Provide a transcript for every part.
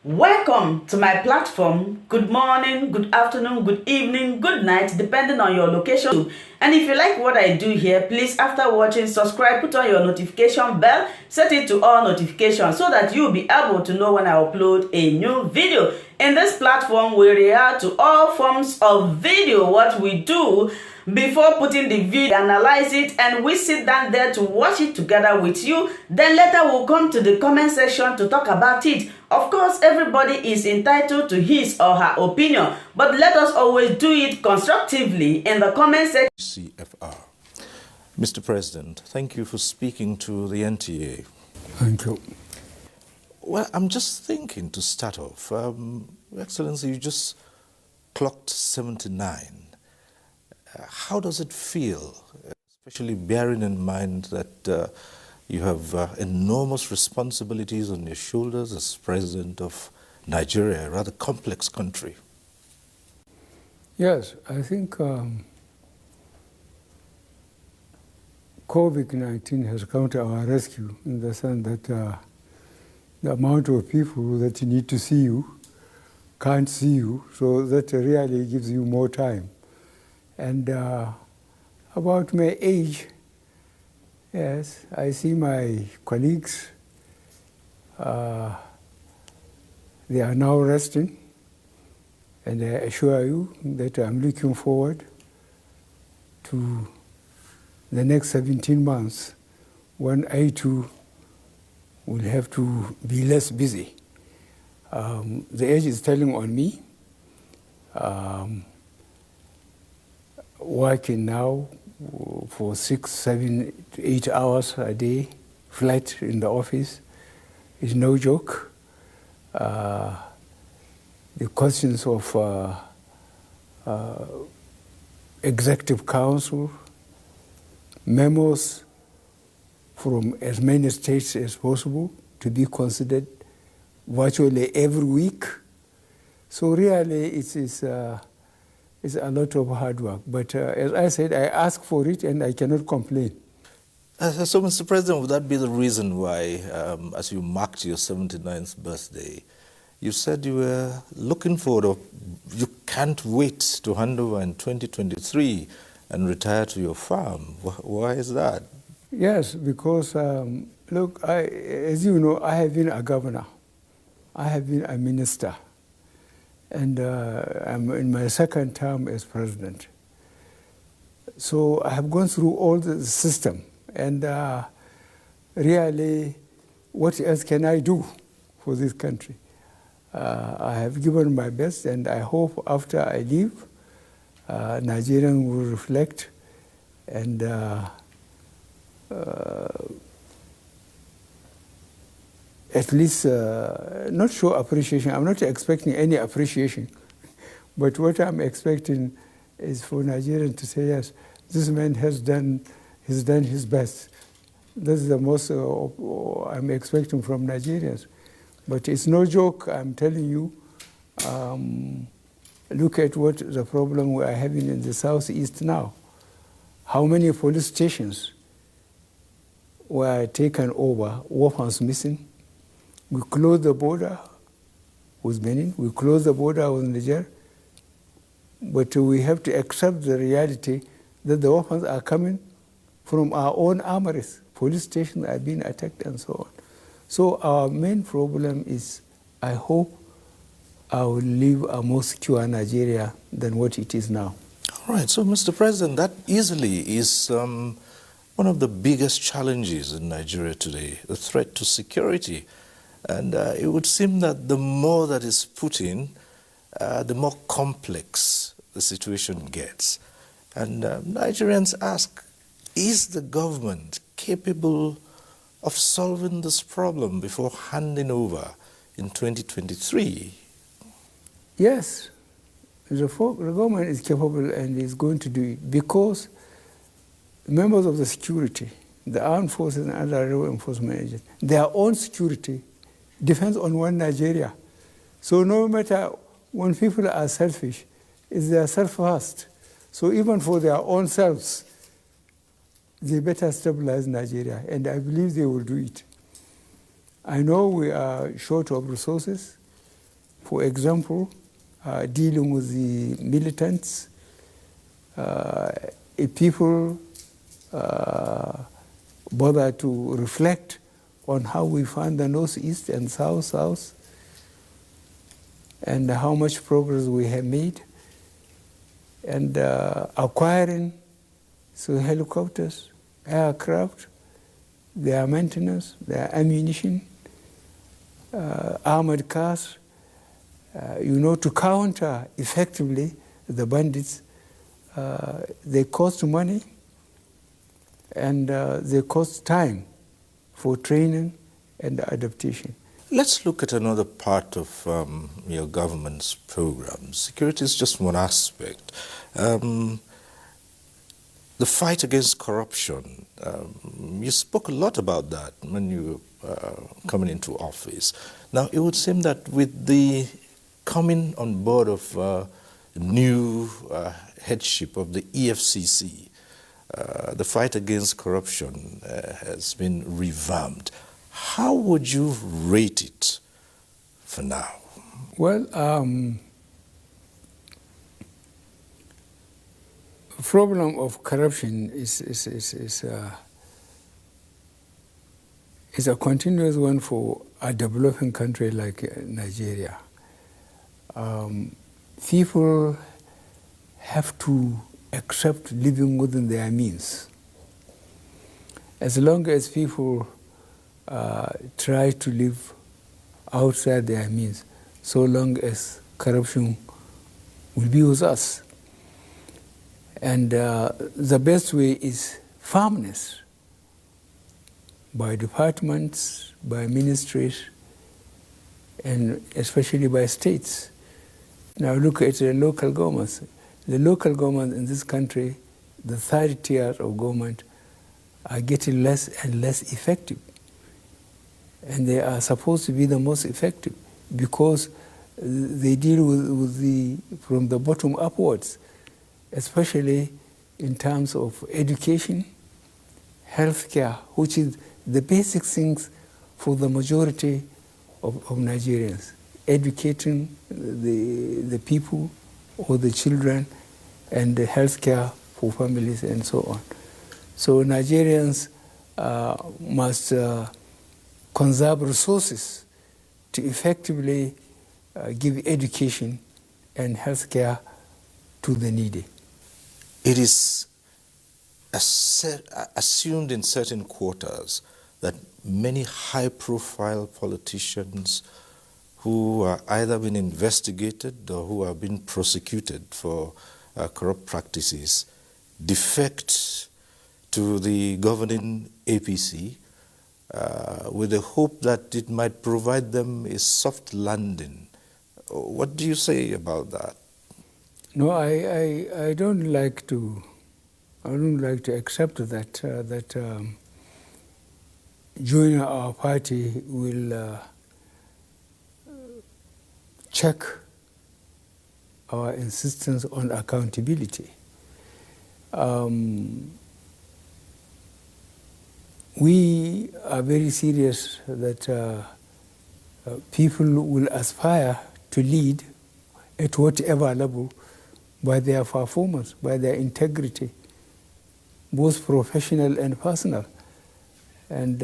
Welcome to my platform. Good morning, good afternoon, good evening, good night, depending on your location. And if you like what I do here, please, after watching, subscribe, put on your notification bell, set it to all notifications so that you'll be able to know when I upload a new video. In this platform, we react to all forms of video. What we do before putting the video, analyze it, and we sit down there to watch it together with you. Then later we'll come to the comment section to talk about it. Of course, everybody is entitled to his or her opinion, but let us always do it constructively in the comment section. CFR. Mr. President, thank you for speaking to the NTA. Thank you. Well, I'm just thinking to start off. Excellency, you just clocked 79. How does it feel, especially bearing in mind that you have enormous responsibilities on your shoulders as president of Nigeria, a rather complex country? Yes, I think COVID-19 has come to our rescue in the sense that the amount of people that need to see you can't see you, so that really gives you more time. And about my age, yes, I see my colleagues, they are now resting, and I assure you that I'm looking forward to the next 17 months when I too will have to be less busy. The age is telling on me. Working now for 6, 7, 8 hours a day, flat in the office, is no joke. The questions of executive council, memos from as many states as possible to be considered virtually every week. So really it is it's a lot of hard work. But as I said, I ask for it and I cannot complain. So, Mr. President, would that be the reason why, as you marked your 79th birthday, you said you were looking forward, or you can't wait to hand over in 2023 and retire to your farm? Why is that? Yes, because, look, as you know, I have been a governor. I have been a minister. And I'm in my second term as president. So I have gone through all the system, and really, what else can I do for this country? I have given my best, and I hope after I leave, Nigerians will reflect and at least not show appreciation. I'm not expecting any appreciation, but what I'm expecting is for Nigerians to say, yes, this man has done his best. That's the most I'm expecting from Nigerians. But it's no joke, I'm telling you. Look at what the problem we are having in the southeast now. How many police stations were taken over, weapons missing? We closed the border with Benin, we closed the border with Niger, but we have to accept the reality that the weapons are coming from our own armories. Police stations are being attacked and so on. So our main problem is, I hope I will leave a more secure Nigeria than what it is now. All right, so Mr. President, that easily is one of the biggest challenges in Nigeria today, the threat to security. And it would seem that the more that is put in, the more complex the situation gets. And Nigerians ask, is the government capable of solving this problem before handing over in 2023? Yes, the government is capable and is going to do it because members of the security, the armed forces and other law enforcement agents, their own security depends on one Nigeria. So no matter when people are selfish, it's their self first. So even for their own selves, they better stabilize Nigeria, and I believe they will do it. I know we are short of resources, For example, dealing with the militants, if people bother to reflect on how we found the Northeast and South, and how much progress we have made, and acquiring helicopters, aircraft, their maintenance, their ammunition, armored cars, to counter effectively the bandits. They cost money and they cost time for training and adaptation. Let's look at another part of your government's program. Security is just one aspect. The fight against corruption, you spoke a lot about that when you were coming into office. Now, it would seem that with the coming on board of new headship of the EFCC, the fight against corruption has been revamped. How would you rate it for now? Well, the problem of corruption is a continuous one for a developing country like Nigeria. People have to accept living within their means. As long as people try to live outside their means, so long as corruption will be with us. And the best way is firmness by departments, by ministries, and especially by states. Now look at the local governments. The local government in this country, the third tier of government, are getting less and less effective. And they are supposed to be the most effective because they deal from the bottom upwards, especially in terms of education, healthcare, which is the basic things for the majority of Nigerians. Educating the people or the children, and the healthcare for families and so on. So Nigerians must conserve resources to effectively give education and healthcare to the needy. It is assumed in certain quarters that many high-profile politicians who are either been investigated or who have been prosecuted for corrupt practices defect to the governing APC with the hope that it might provide them a soft landing. What do you say about that? No, I don't like to accept that joining our party will check our insistence on accountability. We are very serious that people will aspire to lead at whatever level by their performance, by their integrity, both professional and personal. And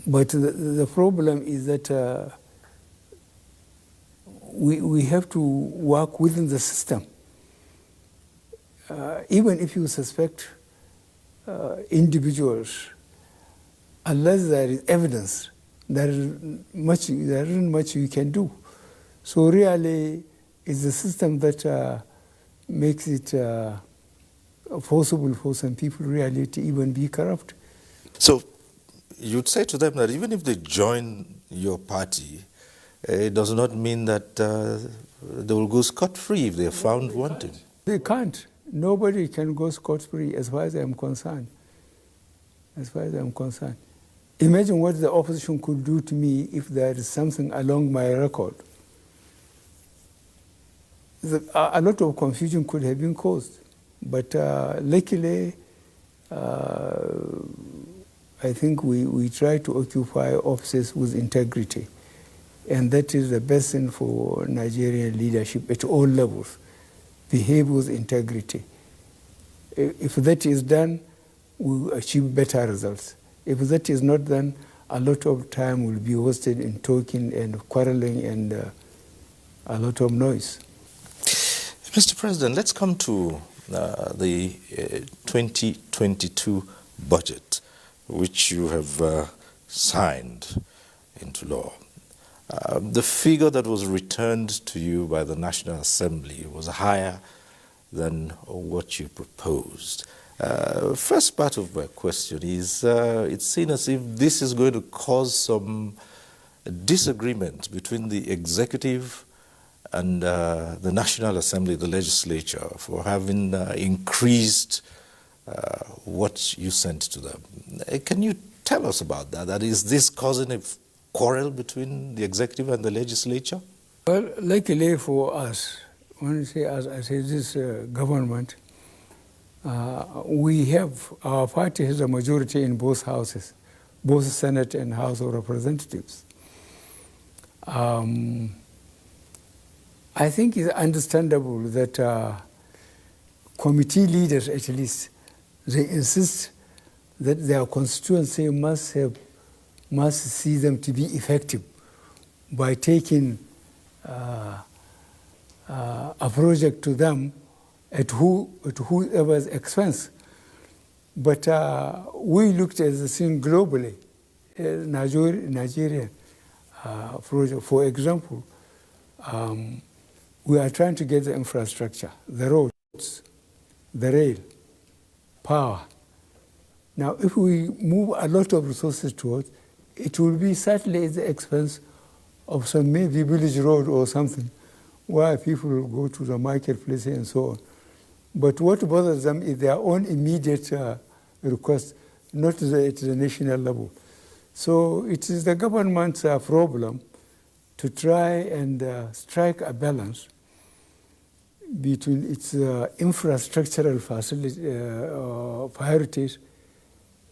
but the problem is that we have to work within the system. Even if you suspect individuals, unless there is evidence, there isn't much you can do. So really, it's the system that makes it possible for some people really to even be corrupt. So you'd say to them that even if they join your party, it does not mean that they will go scot-free if they are found wanting. They can't. Nobody can go scot-free as far as I'm concerned. As far as I'm concerned. Imagine what the opposition could do to me if there is something along my record. A lot of confusion could have been caused. But luckily, I think we try to occupy offices with integrity. And that is the best thing for Nigerian leadership at all levels. Behave with integrity. If that is done, we will achieve better results. If that is not done, a lot of time will be wasted in talking and quarreling and a lot of noise. Mr. President, let's come to the 2022 budget, which you have signed into law. The figure that was returned to you by the National Assembly was higher than what you proposed. First part of my question is, it's seen as if this is going to cause some disagreement between the executive and the National Assembly, the legislature, for having increased what you sent to them. Can you tell us about that? That is this causing a quarrel between the executive and the legislature? Well, luckily for us, when you say us, I say this government, we have, our party has a majority in both houses, both Senate and House of Representatives. I think it's understandable that committee leaders, at least, they insist that their constituency must see them to be effective by taking a project to them at whoever's expense. But we looked at the thing globally, Nigerian project. For example, we are trying to get the infrastructure, the roads, the rail, power. Now, if we move a lot of resources towards, it will be certainly at the expense of some maybe village road or something, where people will go to the marketplace and so on. But what bothers them is their own immediate request, not at the national level. So it is the government's problem to try and strike a balance between its infrastructural priorities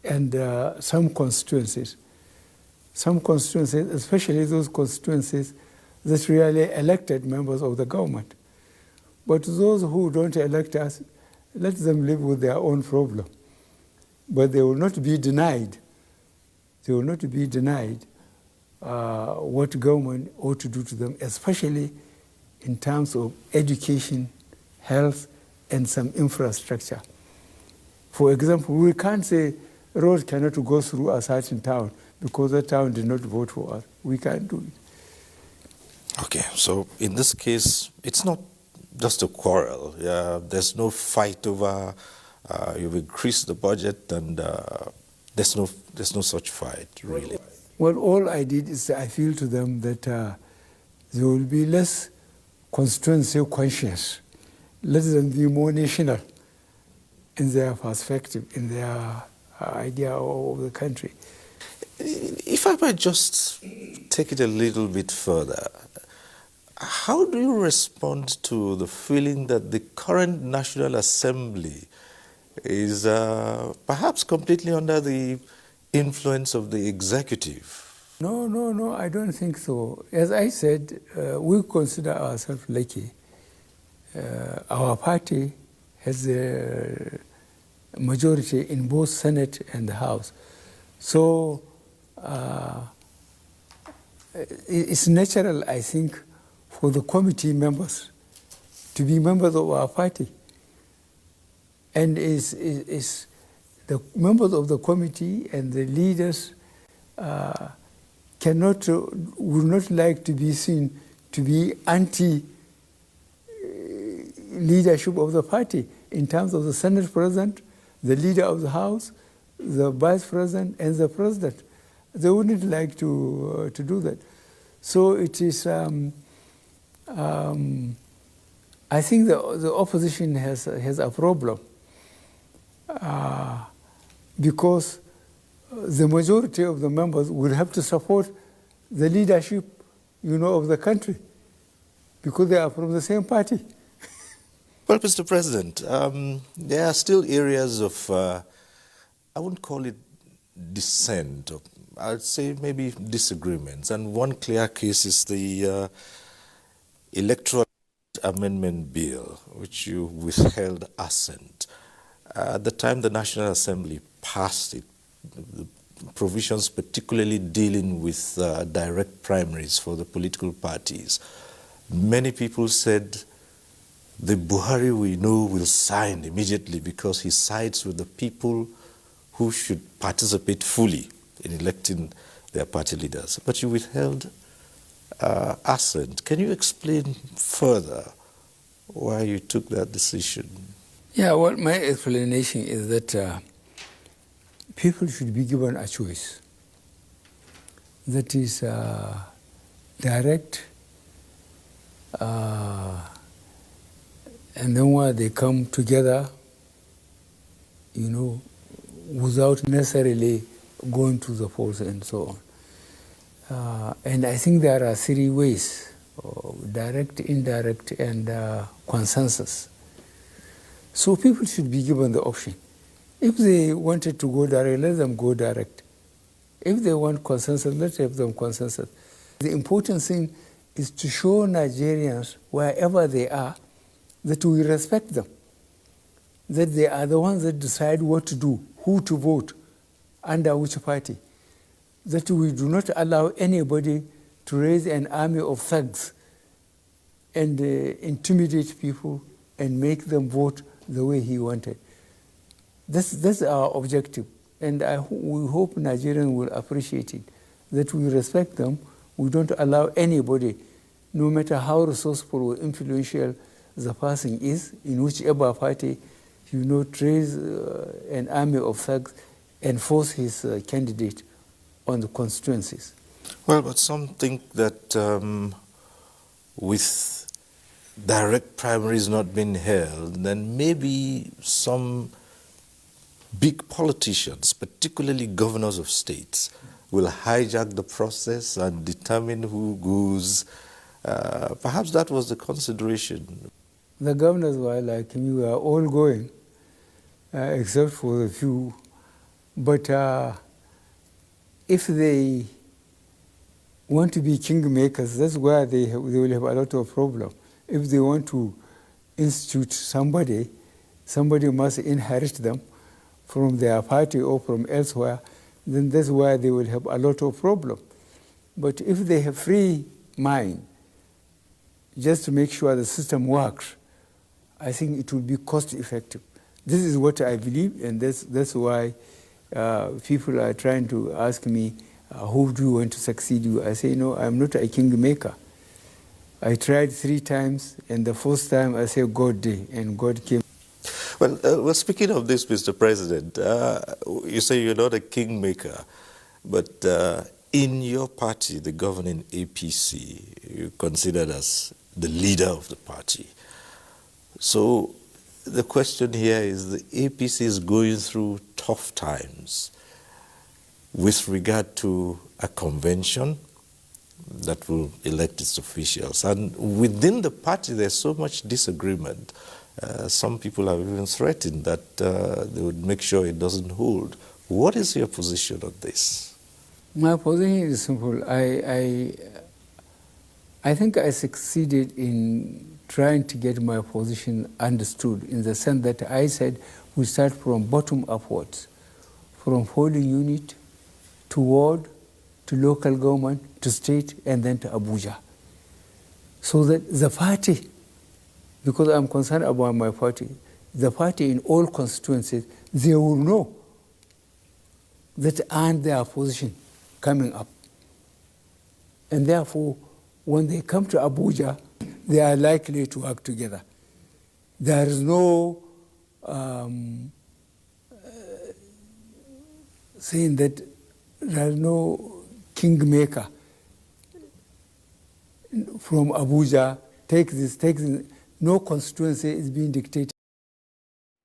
and some constituencies. Some constituencies, especially those constituencies that really elected members of the government. But those who don't elect us, let them live with their own problem. But they will not be denied. They will not be denied what government ought to do to them, especially in terms of education, health, and some infrastructure. For example, we can't say roads cannot go through a certain town because the town did not vote for us. We can't do it. Okay, so in this case, it's not just a quarrel. There's no fight over you've increased the budget, and there's no such fight, really. Well, all I did is I feel to them that there will be less constituency conscious. Let them be more national in their perspective, in their idea of the country. If I might just take it a little bit further, how do you respond to the feeling that the current National Assembly is perhaps completely under the influence of the executive? No, I don't think so. As I said, we consider ourselves lucky. Our party has a majority in both Senate and the House. So it's natural, I think, for the committee members to be members of our party. And is the members of the committee and the leaders would not like to be seen to be anti-leadership of the party in terms of the Senate President, the leader of the House, the Vice President, and the President. They wouldn't like to do that. So it is, I think the opposition has a problem because the majority of the members will have to support the leadership, of the country because they are from the same party. Well, Mr. President, there are still areas of, I wouldn't call it dissent, or I'd say maybe disagreements. And one clear case is the Electoral Amendment Bill, which you withheld assent. At the time the National Assembly passed it, the provisions particularly dealing with direct primaries for the political parties, many people said the Buhari we know will sign immediately because he sides with the people who should participate fully in electing their party leaders. But you withheld assent. Can you explain further why you took that decision? Yeah, well, my explanation is that people should be given a choice. That is direct, and then when they come together, you know, without necessarily going to the polls and so on. And I think there are three ways: direct, indirect, and consensus. So people should be given the option. If they wanted to go direct, let them go direct. If they want consensus, let's have them consensus. The important thing is to show Nigerians, wherever they are, that we respect them, that they are the ones that decide what to do, who to vote, under which party, that we do not allow anybody to raise an army of thugs and intimidate people and make them vote the way he wanted. That's our objective, and we hope Nigerians will appreciate it, that we respect them. We don't allow anybody, no matter how resourceful or influential the person is, in whichever party, you know, to raise an army of thugs and force his candidate on the constituencies. Well, but some think that with direct primaries not being held, then maybe some big politicians, particularly governors of states, will hijack the process and determine who goes. Perhaps that was the consideration. The governors were like me, we are all going, except for a few. But if they want to be kingmakers, that's where they will have a lot of problem. If they want to institute somebody must inherit them from their party or from elsewhere, then that's where they will have a lot of problem. But if they have free mind, just to make sure the system works, I think it will be cost effective. This is what I believe, and that's why people are trying to ask me, who do you want to succeed you? I say, no, I'm not a kingmaker. I tried 3 times, and the first time I said, God did, and God came. Well, speaking of this, Mr. President, you say you're not a kingmaker, but in your party, the governing APC, you're considered as the leader of the party. So the question here is the APC is going through tough times with regard to a convention that will elect its officials. And within the party, there's so much disagreement. Some people have even threatened that they would make sure it doesn't hold. What is your position on this? My position is simple. I think I succeeded in trying to get my position understood, in the sense that I said we start from bottom upwards, from polling unit to ward, to local government, to state, and then to Abuja. So that the party, because I'm concerned about my party, the party in all constituencies, they will know that and their position coming up. And therefore, when they come to Abuja, they are likely to work together. There is no saying that there is no kingmaker from Abuja, take this. No constituency is being dictated.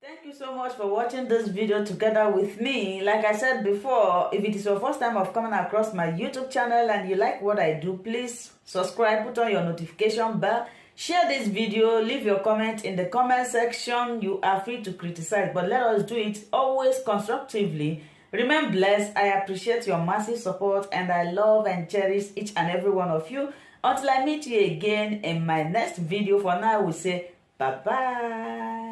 Thank you so much for watching this video together with me. Like I said before, if it is your first time of coming across my YouTube channel and you like what I do, please subscribe, put on your notification bell, share this video, leave your comment in the comment section. You are free to criticize, but let us do it always constructively Remain blessed. I appreciate your massive support and I love and cherish each and every one of you. Until I meet you again in my next video, for now I will say bye-bye.